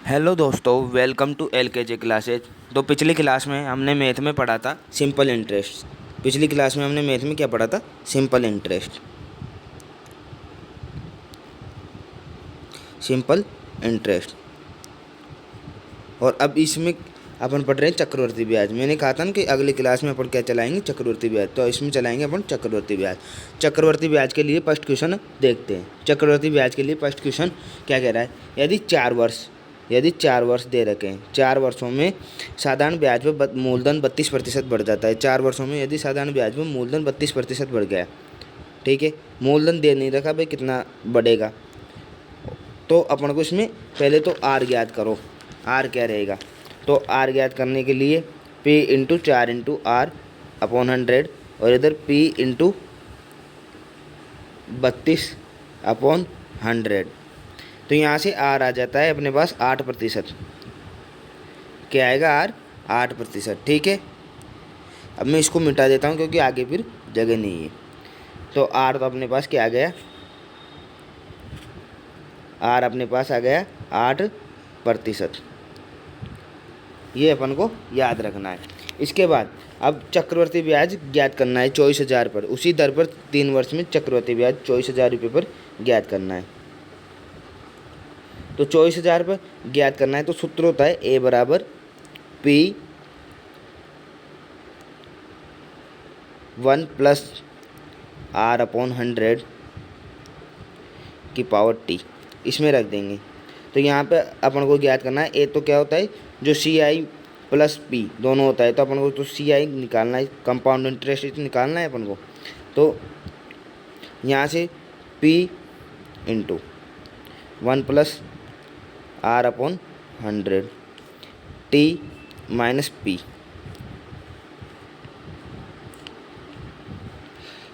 Hello दोस्तों, welcome to LKG classes. तो पिछली क्लास में हमने मैथ में पढ़ा था सिंपल इंटरेस्ट। पिछली क्लास में हमने मैथ में क्या पढ़ा था? Simple interest. Simple interest. और अब इसमें अपन पढ़ रहे हैं चक्रवर्ती ब्याज। मैंने कहा था ना कि अगली क्लास में अपन क्या चलाएंगे? चक्रवर्ती ब्याज। तो इसमें चलाएंगे अपन चक्रवर्ती ब्याज। चक्रवर्ती ब्याज के लिए फर्स्ट क्वेश्चन देखते हैं। चक्रवर्ती ब्याज के लिए फर्स्ट क्वेश्चन क्या कह रहा है? यदि 4 वर्ष दे रखे हैं, 4 वर्षों में साधारण ब्याज पर मूलधन 32% बढ़ जाता है। 4 वर्षों में यदि साधारण ब्याज पर मूलधन 32% बढ़ गया, ठीक है, मूलधन दे नहीं रखा भाई, कितना बढ़ेगा? तो अपन को इसमें पहले तो आर ज्ञात करो। आर क्या रहेगा? तो आर ज्ञात करने के लिए P into 4 into R upon 100, और इधर P इंटू 32 अपॉन 100। तो यहाँ से आर आ जाता है अपने पास 8%। क्या आएगा? आर 8%। ठीक है, अब मैं इसको मिटा देता हूँ क्योंकि आगे फिर जगह नहीं है। तो आर तो अपने पास क्या आ गया? आर अपने पास आ गया 8%। ये अपन को याद रखना है। इसके बाद अब चक्रवर्ती ब्याज ज्ञात करना है 24,000 पर। उसी दर पर 3 वर्ष में चक्रवर्ती ब्याज 24,000 रुपये पर ज्ञात करना है। तो 24,000 पर ज्ञात करना है तो सूत्र होता है A बराबर P 1 प्लस R अपॉन 100 की पावर T। इसमें रख देंगे। तो यहाँ पे अपन को ज्ञात करना है A तो क्या होता है? जो CI प्लस P दोनों होता है, तो अपन को तो CI निकालना है, कंपाउंड इंटरेस्ट निकालना है अपन को। तो यहाँ से P into 1 plus R upon 100 T minus P।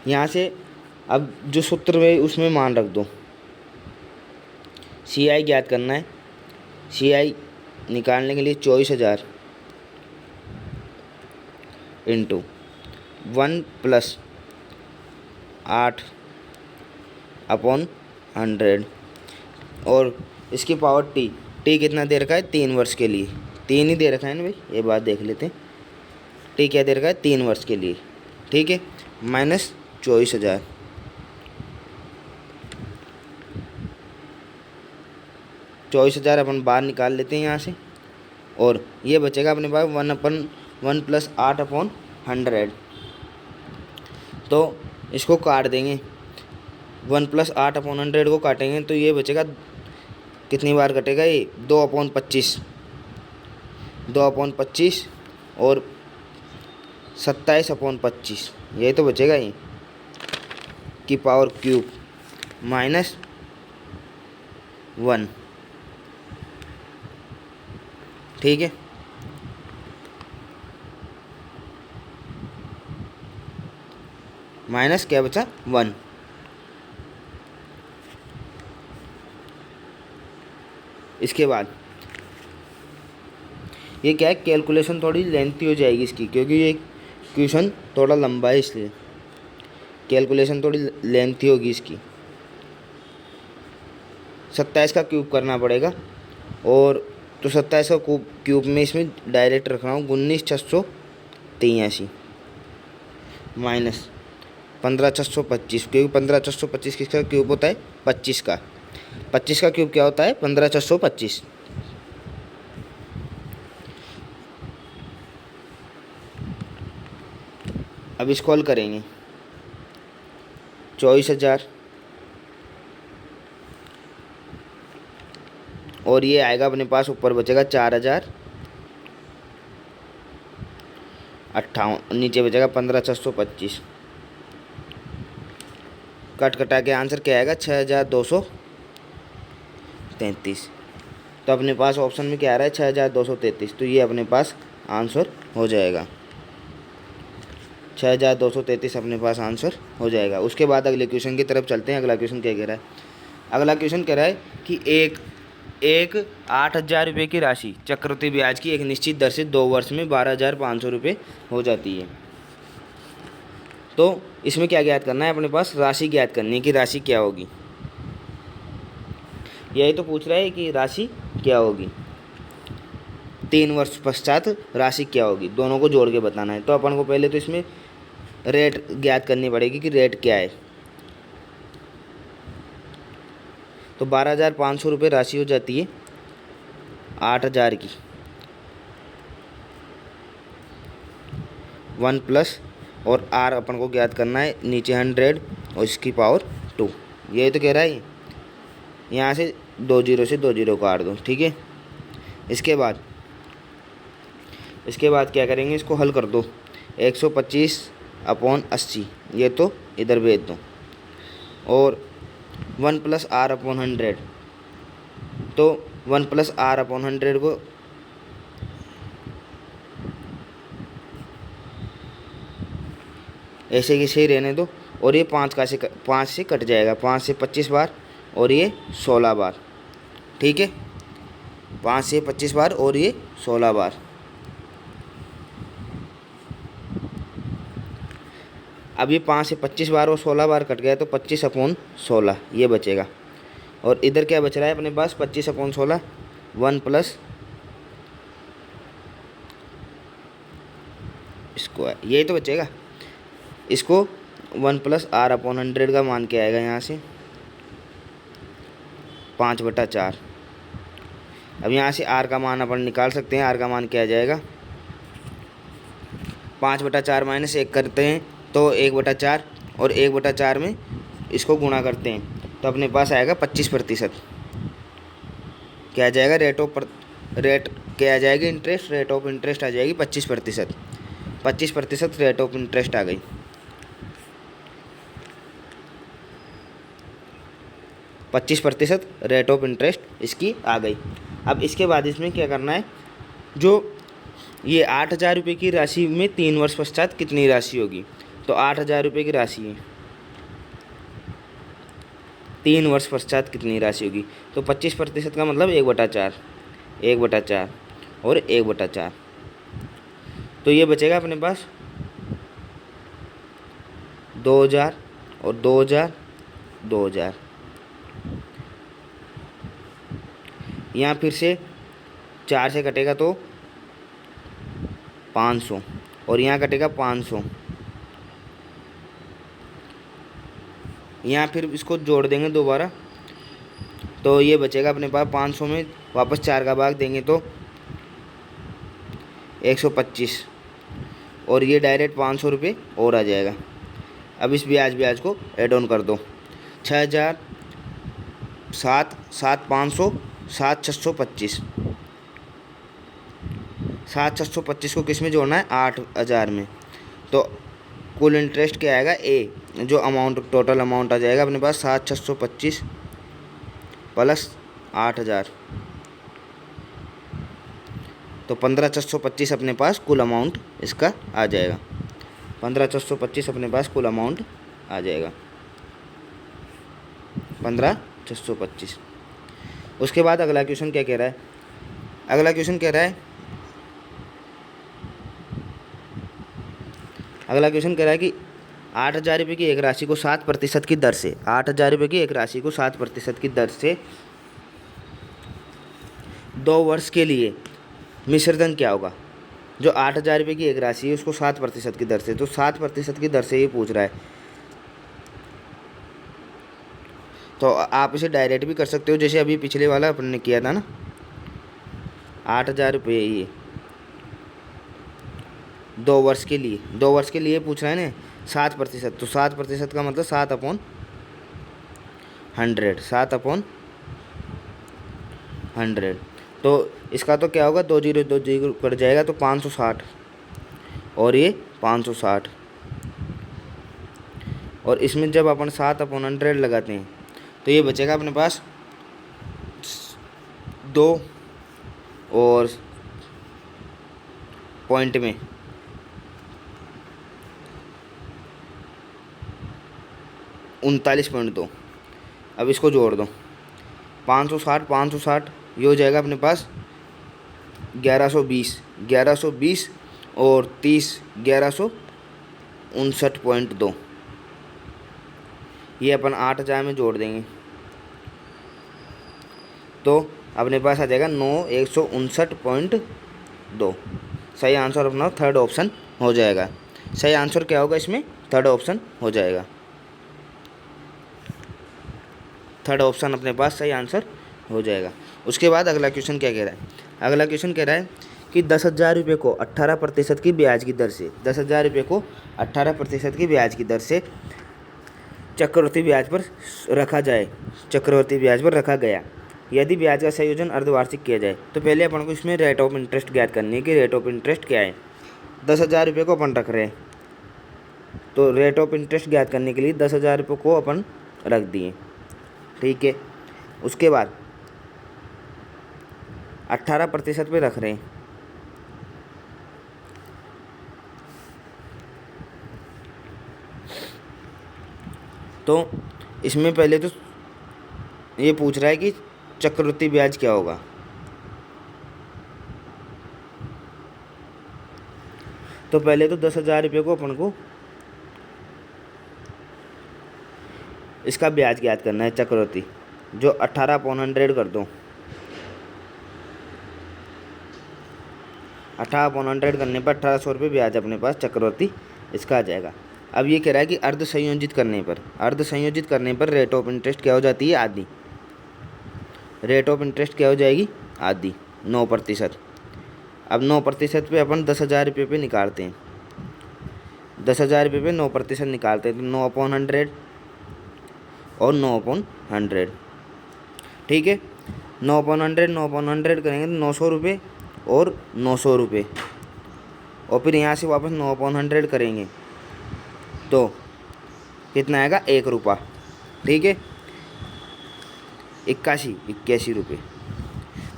यहाँ से अब जो सूत्र में उसमें मान रख दो। CI ज्ञात करना है। CI निकालने के लिए 24,000 इंटू 1 प्लस 8 अपॉन 100, और इसकी पावर टी कितना दे रखा है? 3 वर्ष के लिए। 3 ही दे रखा है ना भाई, ये बात देख लेते हैं। टी क्या दे रखा है? 3 वर्ष के लिए। ठीक है, माइनस 24,000। 24,000 अपन बाहर निकाल लेते हैं यहाँ से, और ये बचेगा अपने पास 1 प्लस 8 अपॉन 100। तो इसको काट देंगे। 1 प्लस 8 अपॉन 100 को काटेंगे तो ये बचेगा, कितनी बार कटेगा ये? 2/25। 2/25 और 27/25, ये तो बचेगा ही, की पावर क्यूब माइनस 1। ठीक है, माइनस क्या बचा? 1। इसके बाद ये क्या है? कैलकुलेशन थोड़ी लेंथी हो जाएगी इसकी, क्योंकि ये क्वेश्चन थोड़ा लंबा है, इसलिए कैलकुलेशन थोड़ी लेंथी होगी इसकी। 27 का क्यूब करना पड़ेगा, और तो 27 का क्यूब में इसमें डायरेक्ट रख रहा हूँ 19,683 माइनस 15,625, क्योंकि 15,625 किसका क्यूब होता है? 25 का। 25 का क्यूब क्या होता है? 15,625। अब इसको हल करेंगे। 24,000 और ये आएगा अपने पास, ऊपर बचेगा 4,058, नीचे बचेगा 15,625। कट कटा के आंसर क्या आएगा? 6,233। तो अपने पास ऑप्शन में क्या आ रहा है? 6,233। तो ये अपने पास आंसर हो जाएगा। 6,233 अपने पास आंसर हो जाएगा। उसके बाद अगले क्वेश्चन की तरफ चलते हैं। अगला क्वेश्चन क्या कह रहा है? अगला क्वेश्चन कह रहा है कि एक 8,000 रुपये की राशि चक्रवृद्धि ब्याज की एक निश्चित दर से 2 वर्ष में 12,500 रुपये हो जाती है। तो इसमें क्या ज्ञात करना है? अपने पास राशि ज्ञात करनी है कि राशि क्या होगी। यही तो पूछ रहा है कि राशि क्या होगी। 3 वर्ष पश्चात राशि क्या होगी, दोनों को जोड़ के बताना है। तो अपन को पहले तो इसमें रेट ज्ञात करनी पड़ेगी कि रेट क्या है। तो 12,500 रुपये राशि हो जाती है 8,000 की, 1 प्लस और आर अपन को ज्ञात करना है नीचे 100 और इसकी पावर 2। यही तो कह रहा है। यहाँ से 2 जीरो से 2 जीरो काट दो, ठीक है। इसके बाद क्या करेंगे, इसको हल कर दो। 125/80 ये तो इधर भेज दो, और 1 प्लस आर अपॉन 100, तो 1 प्लस आर अपॉन 100 को ऐसे की सही रहने दो। और ये 5 से कट जाएगा, 5 से 25 बार और ये 16 बार, ठीक है। 5 से 25 बार और ये 16 बार। अब ये 5 से 25 बार और 16 बार कट गया, तो 25/16 ये बचेगा। और इधर क्या बच रहा है अपने पास, 25/16 1 प्लस इसको है, यही तो बचेगा। इसको 1 प्लस आर अपॉन 100 का मान क्या आएगा, यहाँ से 5/4। अब यहाँ से आर का मान अपन निकाल सकते हैं। आर का मान क्या आ जाएगा, 5/4 माइनस 1 करते हैं तो 1/4, और 1/4 में इसको गुणा करते हैं तो अपने पास आएगा 25%। क्या आ जाएगा, रेट क्या आ जाएगी, इंटरेस्ट, रेट ऑफ इंटरेस्ट आ जाएगी 25%। 25% रेट ऑफ इंटरेस्ट आ गई। पच्चीस प्रतिशत रेट ऑफ इंटरेस्ट इसकी आ गई। अब इसके बाद इसमें क्या करना है, जो ये 8,000 रुपये की राशि में 3 वर्ष पश्चात कितनी राशि होगी। तो 8,000 रुपये की राशि है, 3 वर्ष पश्चात कितनी राशि होगी। तो 25% का मतलब 1/4, 1/4 और 1/4। तो ये बचेगा अपने पास 2,000 और 2,000, 2,000। यहाँ फिर से 4 से कटेगा तो 500, और यहाँ कटेगा 500। यहाँ फिर इसको जोड़ देंगे दोबारा, तो ये बचेगा अपने पास 500 में वापस 4 का भाग देंगे तो 125, और ये डायरेक्ट 500 रुपये और आ जाएगा। अब इस ब्याज को ऐड ऑन कर दो। 6,000, 7, 500, 7,625। 7,625 को किस में जोड़ना है, 8,000 में। तो कुल इंटरेस्ट क्या आएगा, ए जो अमाउंट टोटल अमाउंट आ जाएगा अपने पास 7,625 प्लस 8,000, तो 15,625 अपने पास कुल अमाउंट इसका आ जाएगा। 15,625 अपने पास कुल अमाउंट आ जाएगा, 15,625। उसके बाद अगला क्वेश्चन क्या कह रहा है, अगला क्वेश्चन कह रहा है कि 8,000 रुपये की एक राशि को 7% की दर से, 8,000 रुपये की एक राशि को 7% की दर से 2 वर्ष के लिए मिश्रधन क्या होगा। जो 8,000 रुपये की एक राशि है उसको 7% की दर से, तो 7% की दर से ये पूछ रहा है। तो आप इसे डायरेक्ट भी कर सकते हो, जैसे अभी पिछले वाला अपन ने किया था ना, 8,000 रुपये ये 2 वर्ष के लिए, 2 वर्ष के लिए पूछ रहा है ना 7%। तो 7% का मतलब 7/100, 7/100। तो इसका तो क्या होगा, 2 जीरो 2 जीरो कट जाएगा तो 560, और ये 560। और इसमें जब अपन 7/100 लगाते हैं तो ये बचेगा अपने पास 2 और पॉइंट में 39.2। अब इसको जोड़ दो, 560 ये हो जाएगा अपने पास 1120 और 30 1159.2। ये अपन 8,000 में जोड़ देंगे तो अपने पास आ जाएगा 9,159.2। 2। सही आंसर अपना थर्ड ऑप्शन हो जाएगा। सही आंसर क्या होगा इसमें? थर्ड ऑप्शन हो जाएगा। थर्ड ऑप्शन अपने पास सही आंसर हो जाएगा। उसके बाद अगला क्वेश्चन क्या कह रहा है? अगला क्वेश्चन कह रहा है कि 10,000 रुपये को 18% की ब्याज की दर से 10,000 रुपये को 18% की ब्याज की दर से चक्रवृद्धि ब्याज पर रखा जाए, चक्रवृद्धि ब्याज पर रखा गया। यदि ब्याज का संयोजन अर्धवार्षिक किया जाए तो पहले अपन को इसमें रेट ऑफ इंटरेस्ट ज्ञात करनी है कि रेट ऑफ इंटरेस्ट क्या है। 10,000 रुपये को अपन रख रहे हैं, तो रेट ऑफ इंटरेस्ट ज्ञात करने के लिए 10,000 रुपये को अपन रख दिए, ठीक है। उसके बाद 18% पे रख रहे हैं, तो इसमें पहले तो ये पूछ रहा है कि चक्रवृद्धि ब्याज क्या होगा। तो पहले तो 10,000 रुपये को अपन को इसका ब्याज ज्ञात करना है चक्रवृद्धि, जो 18/100 कर दो। 18/100 करने पर 1,800 रुपये ब्याज अपने पास चक्रवृद्धि इसका आ जाएगा। अब ये कह रहा है कि अर्ध संयोजित करने पर रेट ऑफ इंटरेस्ट क्या हो जाती है? आधी। रेट ऑफ इंटरेस्ट क्या हो जाएगी? आधी, 9%। अब 9% पे अपन 10,000 रुपये पे निकालते हैं, 10,000 रुपये पे 9% निकालते हैं, तो 9/100 और 9/100, ठीक है। 9/100 करेंगे तो 900 रुपये और 900 रुपये, और फिर यहाँ से वापस 9/100 करेंगे तो कितना आएगा? 1 रुपया, ठीक है। 81 रुपये।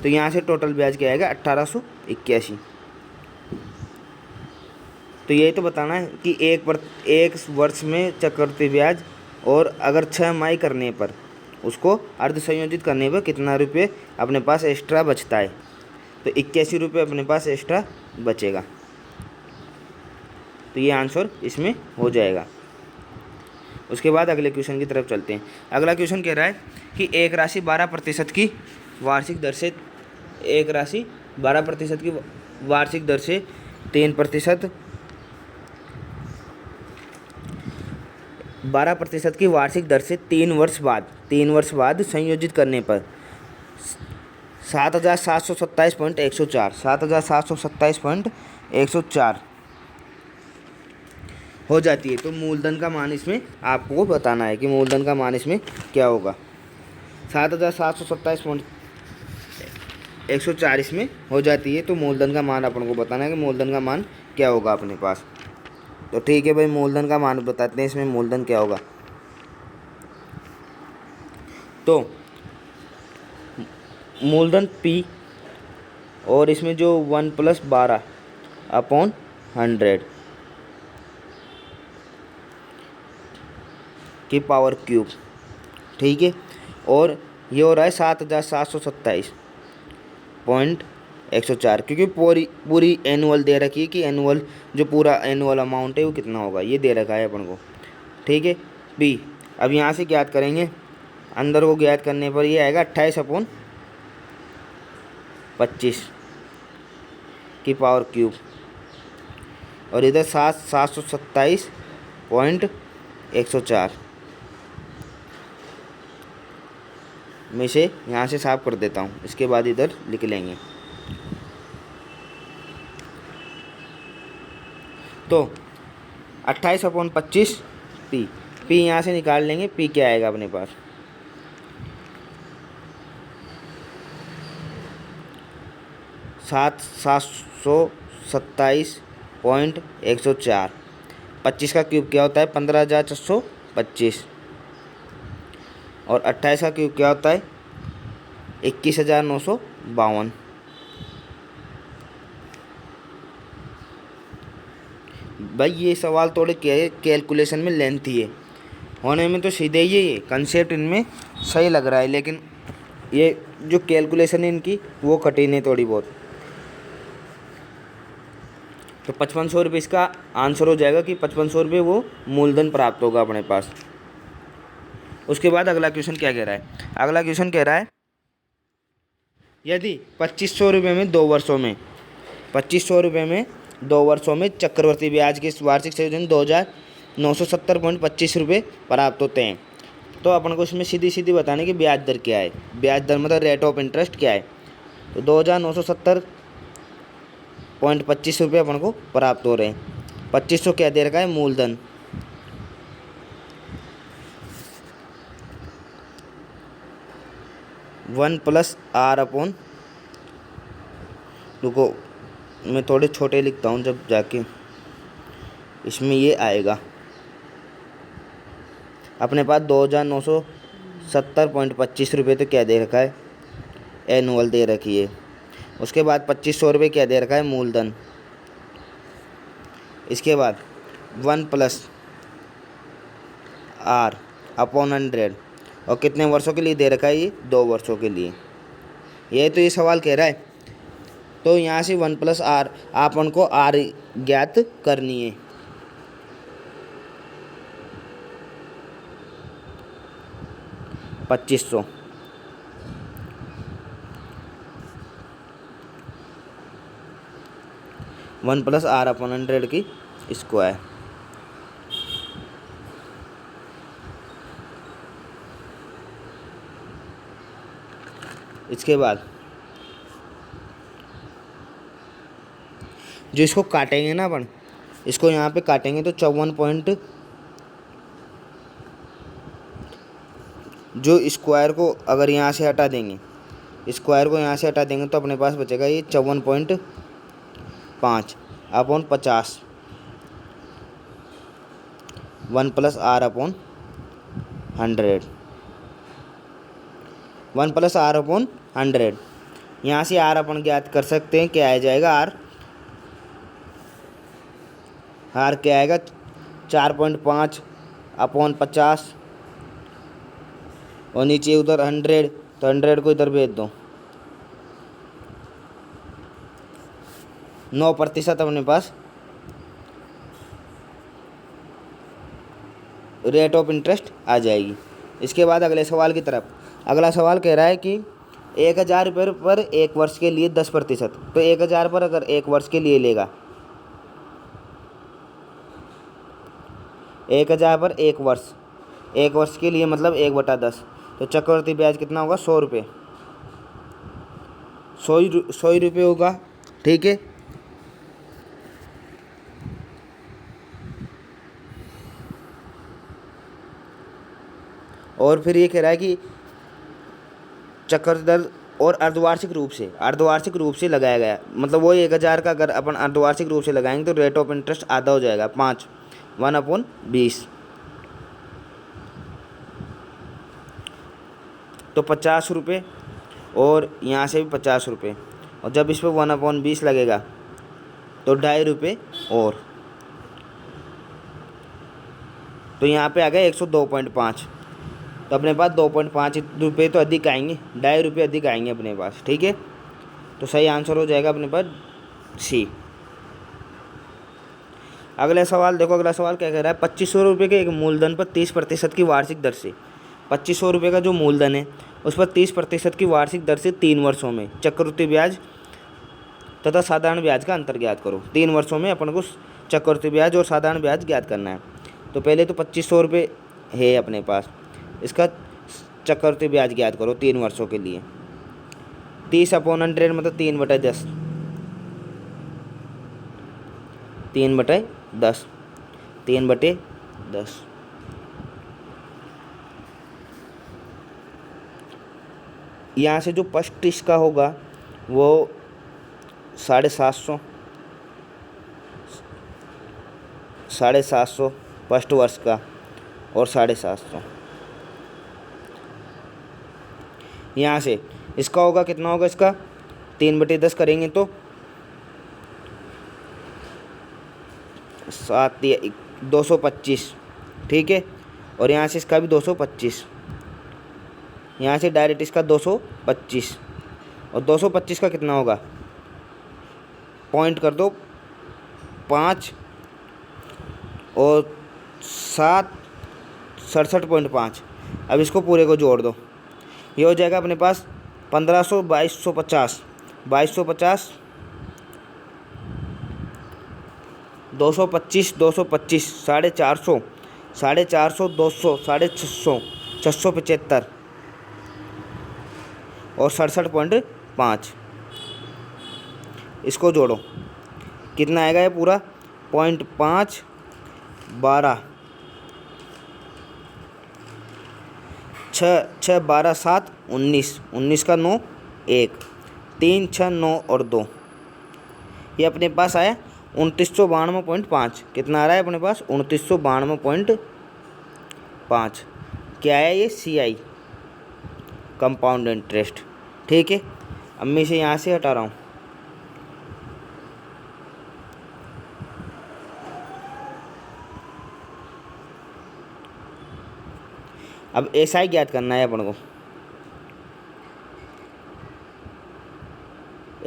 तो यहाँ से टोटल ब्याज क्या आएगा? 1,881। तो यही तो बताना है कि एक वर्ष में चक्रवृद्धि ब्याज, और अगर 6 माही करने पर उसको अर्ध संयोजित करने पर कितना रुपये अपने पास एक्स्ट्रा बचता है। तो 81 रुपये अपने पास एक्स्ट्रा बचेगा। तो ये आंसर इसमें हो जाएगा। उसके बाद अगले क्वेश्चन की तरफ चलते हैं। अगला क्वेश्चन कह रहा है कि एक राशि 12% की वार्षिक दर से 3% 12% की वार्षिक दर से 3 वर्ष बाद संयोजित करने पर 7,727.104 हो जाती है। तो मूलधन का मान इसमें आपको बताना है कि मूलधन का मान इसमें क्या होगा। 7,727.104 इसमें हो जाती है, तो मूलधन का मान अपन को बताना है कि मूलधन का मान क्या होगा अपने पास। तो ठीक है भाई, मूलधन का मान बताते हैं इसमें मूलधन क्या होगा। तो मूलधन P, और इसमें जो 1 + 12/100 की पावर क्यूब, ठीक है। और ये हो रहा है 7,727.104, क्योंकि पूरी एनुअल दे रखी है कि एनुअल जो पूरा एनुअल अमाउंट है वो कितना होगा, ये दे रखा है अपन को, ठीक है। बी, अब यहाँ से ज्ञात करेंगे, अंदर को ज्ञात करने पर ये आएगा 28/25 की पावर क्यूब, और इधर 7,727.104 में से यहाँ से साफ कर देता हूँ, इसके बाद इधर लिख लेंगे। तो 28/25 P यहाँ से निकाल लेंगे। P क्या आएगा अपने पास? 7,727.104। 25 का क्यूब क्या होता है? 15,425। और 28 का क्यूब क्या होता है? 21,952। भाई ये सवाल थोड़े कैलकुलेशन में लेंथी है, होने में तो सीधे ही है, कंसेप्ट इनमें सही लग रहा है, लेकिन ये जो कैलकुलेशन है इनकी वो कठिन है थोड़ी बहुत। तो 5500 रुपये इसका आंसर हो जाएगा कि 5500 रुपये वो मूलधन प्राप्त होगा अपने पास। उसके बाद अगला क्वेश्चन क्या कह रहा है? अगला क्वेश्चन कह रहा है यदि 2500 रुपये में 2 वर्षों में ₹2500 में 2 वर्षों में चक्रवर्ती ब्याज के वार्षिक संयोजन 2,970.25 प्राप्त होते हैं। तो अपन को इसमें सीधी सीधी बताने की ब्याज दर क्या है, ब्याज दर मतलब रेट ऑफ इंटरेस्ट क्या है। तो 2,970.25 अपन को प्राप्त हो रहे हैं। 2500 क्या दे रखा है, मूलधन। वन प्लस आर अपॉन, रुको मैं थोड़े छोटे लिखता हूँ जब जाके इसमें ये आएगा। अपने पास 2,970.25 तो क्या दे रखा है, एनुअल दे रखी है। उसके बाद ₹2500 क्या दे रखा है, मूलधन। इसके बाद 1 प्लस आर अपॉन 100, और कितने वर्षों के लिए दे रखा है, ये 2 वर्षों के लिए। ये तो ये सवाल कह रहा है। तो यहाँ से 1 प्लस आर, आप उनको आर ज्ञात करनी है। ₹2500 1 प्लस आर अपॉन 100 की स्क्वायर। इसके बाद जो इसको काटेंगे ना अपन, इसको यहाँ पे काटेंगे तो 54 जो स्क्वायर को अगर यहाँ से हटा देंगे, स्क्वायर को यहाँ से हटा देंगे तो अपने पास बचेगा ये 54.5 upon 50, 1 plus R upon 100, 1 plus R upon 100। यहाँ से आर अपन ज्ञात कर सकते हैं, क्या आ जाएगा, आर क्या आएगा, 4.5 अपॉन 50, और नीचे उधर 100, तो 100 को इधर भेज दो। 9% अपने पास रेट ऑफ इंटरेस्ट आ जाएगी। इसके बाद अगले सवाल की तरफ। अगला सवाल कह रहा है कि 1,000 रुपये पर 1 वर्ष के लिए 10%। तो 1,000 पर अगर 1 वर्ष के लिए लेगा, 1,000 पर 1 वर्ष, 1 वर्ष के लिए मतलब 1/10, तो चक्रवृद्धि ब्याज कितना होगा, ₹100, 100 रुपये होगा। ठीक है। और फिर ये कह रहा है कि चक्रवृद्धि दर और अर्धवार्षिक रूप से लगाया गया, मतलब वो 1,000 का अगर अपन अर्धवार्षिक रूप से लगाएंगे तो रेट ऑफ इंटरेस्ट आधा हो जाएगा, 1/20। तो ₹50, और यहाँ से भी ₹50, और जब इस पर 1/20 लगेगा तो ₹2.5 और, तो यहाँ पे आ गया 102.5। तो अपने पास ₹2.5 तो अधिक आएंगे, ₹2.5 अधिक आएंगे अपने पास। ठीक है। तो सही आंसर हो जाएगा अपने पास सी। अगला सवाल देखो, अगला सवाल क्या कह रहा है, ₹2500 के एक मूलधन पर 30% की वार्षिक दर से, ₹2500 का जो मूलधन है उस पर 30% की वार्षिक दर से 3 वर्षों में चक्रवृद्धि ब्याज तथा साधारण ब्याज का अंतर ज्ञात करो। 3 वर्षों में अपन को चक्रवृद्धि ब्याज और साधारण ब्याज ज्ञात करना है। तो पहले तो ₹2500 है अपने पास, इसका चक्रवृद्धि ब्याज ज्ञात करो 3 वर्षों के लिए। 30/100 मतलब 3/10, 3/10, 3/10। यहाँ से जो फर्स्ट इसका होगा वो 750, 750 फर्स्ट वर्ष का, और 750। यहाँ से इसका होगा, कितना होगा इसका, 3/10 करेंगे तो 225। ठीक है। और यहाँ से इसका भी 225, यहाँ से डायरेक्ट इसका 225, और 225 का कितना होगा, पॉइंट कर दो 5 और 7, 67.5। अब इसको पूरे को जोड़ दो, ये हो जाएगा अपने पास 1500, 2250, 2250 225, 225, 450, 450, 200, 650, 675 और 67.5। इसको जोड़ो, कितना आएगा ये पूरा? 0.5, 12, 6, 6, 12, 7, 19, 19 का 9, 1, 3, 6, 9 और 2, ये अपने पास आया 2992.5। कितना आ रहा है अपने पास? 2992.5। क्या है ये? CI, compound interest. ठीक है, अब मैं इसे यहाँ से हटा रहा हूँ। अब SI ज्ञात करना है अपन को।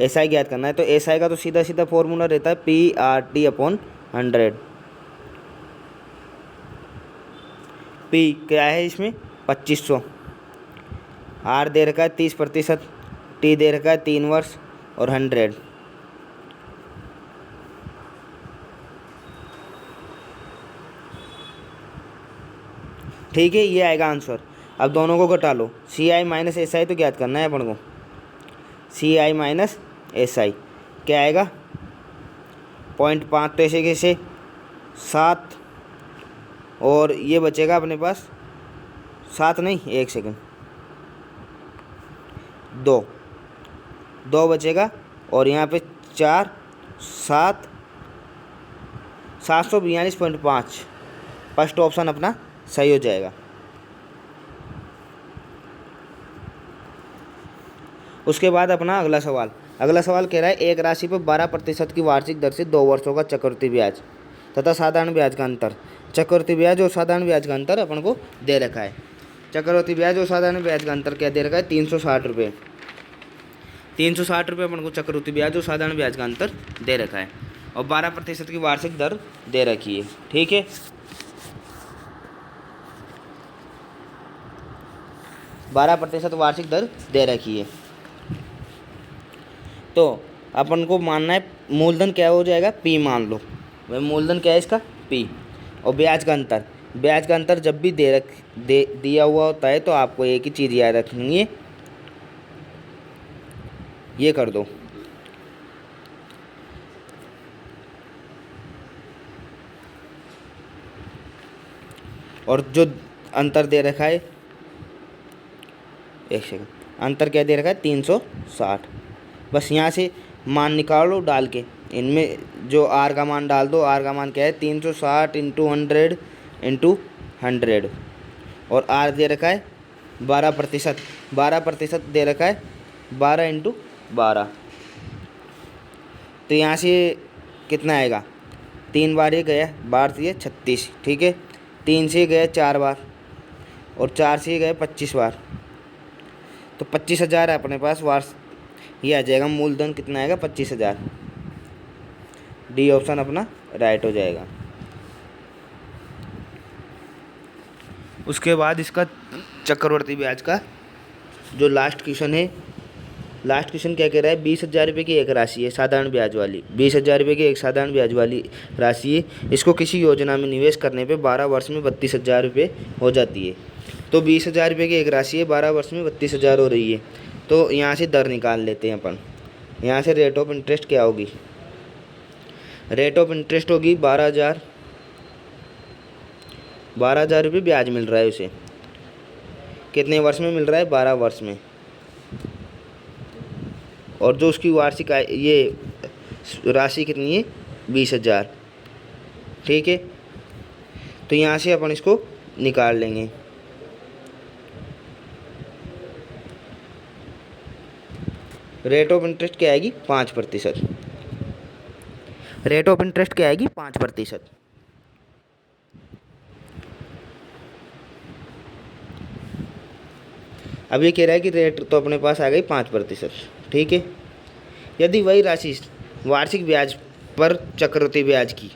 SI ज्ञात करना है तो SI का तो सीधा सीधा फॉर्मूला रहता है PRT/100। P क्या है इसमें? 2500। R दे रखा है 30%, T दे रखा है 3 वर्ष और 100। ठीक है, ये आएगा आंसर। अब दोनों को घटा लो, CI माइनस SI तो ज्ञात करना है अपन को। CI माइनस SI क्या आएगा? 0.5 तो ऐसे कैसे 7, और ये बचेगा अपने पास 7 नहीं, 1 सेकंड, 2 बचेगा और यहाँ पे 4, 7, 742.5। फर्स्ट ऑप्शन अपना सही हो जाएगा। उसके बाद अपना अगला सवाल कह रहा है एक राशि पर 12% की वार्षिक दर से 2 वर्षों का चक्रवृद्धि ब्याज तथा साधारण ब्याज का अंतर। चक्रवृद्धि ब्याज और साधारण ब्याज का अंतर अपन को दे रखा है। चक्रवृद्धि ब्याज और साधारण ब्याज का अंतर क्या दे रखा है? 360 रुपये। 360 रुपये अपन को चक्रवृद्धि ब्याज और साधारण ब्याज का अंतर दे रखा है और 12% की वार्षिक दर दे रखी है। ठीक है, 12% वार्षिक दर दे रखी है। तो अपन को मानना है मूलधन क्या हो जाएगा? P मान लो। वह मूलधन क्या है इसका? P। और ब्याज का अंतर जब भी दिया हुआ होता है तो आपको एक ही चीज़ याद रखनी है, ये कर दो, और जो अंतर दे रखा है, एक सेकंड, अंतर क्या दे रखा है? 360। बस यहाँ से मान निकालो डाल के, इनमें जो R का मान डाल दो। R का मान क्या है? 360 इंटू 100 इंटू 100 और R दे रखा है 12%। 12% दे रखा है 12 इंटू 12। तो यहाँ से कितना आएगा? 3 बार ये गया, 12 से 36। ठीक है, 3 से गया 4 बार और 4 से गए 25 बार, तो 25,000 है अपने पास वार्ष। ये आ जाएगा मूलधन कितना आएगा? 25,000। डी ऑप्शन अपना राइट हो जाएगा। उसके बाद इसका चक्रवर्ती ब्याज का जो लास्ट क्वेश्चन है, लास्ट क्वेश्चन क्या कह रहा है? 20,000 रुपये की एक राशि है साधारण ब्याज वाली। 20,000 रुपये की एक साधारण ब्याज वाली राशि है। इसको किसी योजना में निवेश करने पे 12 वर्ष में 32,000 रुपये हो जाती है। तो 20,000 रुपये की एक राशि है, 12 वर्ष में 32,000 हो रही है। तो यहाँ से दर निकाल लेते हैं अपन। यहाँ से रेट ऑफ इंटरेस्ट क्या होगी? रेट ऑफ इंटरेस्ट होगी 12,000। 12,000 रुपये ब्याज मिल रहा है उसे। कितने वर्ष में मिल रहा है? 12 वर्ष में। और जो उसकी वार्षिक ये राशि कितनी है? 20,000। ठीक है, तो यहाँ से अपन इसको निकाल लेंगे। रेट ऑफ इंटरेस्ट क्या आएगी? 5%। रेट ऑफ इंटरेस्ट क्या आएगी? 5%। अब ये कह रहा है कि रेट तो अपने पास आ गई 5%। ठीक है, यदि वही राशि वार्षिक ब्याज पर चक्रवृद्धि ब्याज की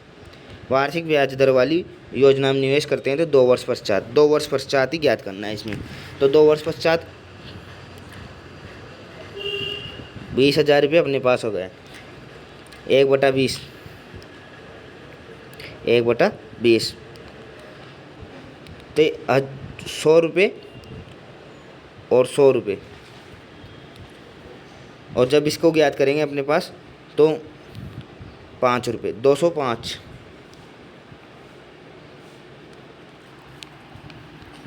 वार्षिक ब्याज दर वाली योजना में निवेश करते हैं तो 2 वर्ष पश्चात ही ज्ञात करना है इसमें। तो 2 वर्ष पश्चात 20,000 रुपये अपने पास हो गए। 1/20 1/20 तो 100 रुपये और 100 रुपये। और जब इसको ज्ञात करेंगे अपने पास तो 5 रुपये, 205।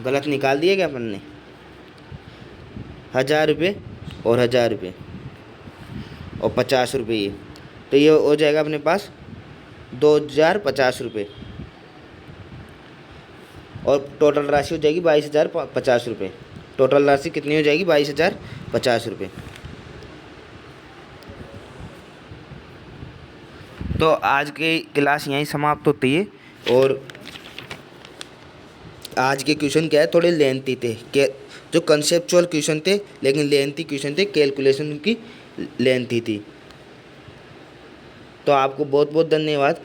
गलत निकाल दिए क्या अपन ने? 1000 रुपये और 1000 रुपये और 50 रुपये ये, तो ये हो जाएगा अपने पास 2050 रुपये। और टोटल राशि हो जाएगी 22,050 रुपये। टोटल राशि कितनी हो जाएगी? 22,050 रुपये। तो आज की क्लास यहीं समाप्त होती है। और आज के क्वेश्चन क्या है, थोड़े लेंथी थे, के जो कंसेप्चुअल क्वेश्चन थे लेकिन लेंथी क्वेश्चन थे, कैलकुलेशन की लेंथी थी। तो आपको बहुत बहुत धन्यवाद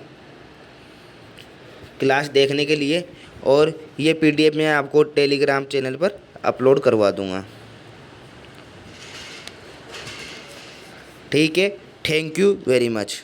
क्लास देखने के लिए। और ये PDF मैं आपको टेलीग्राम चैनल पर अपलोड करवा दूंगा। ठीक है, थैंक यू वेरी मच।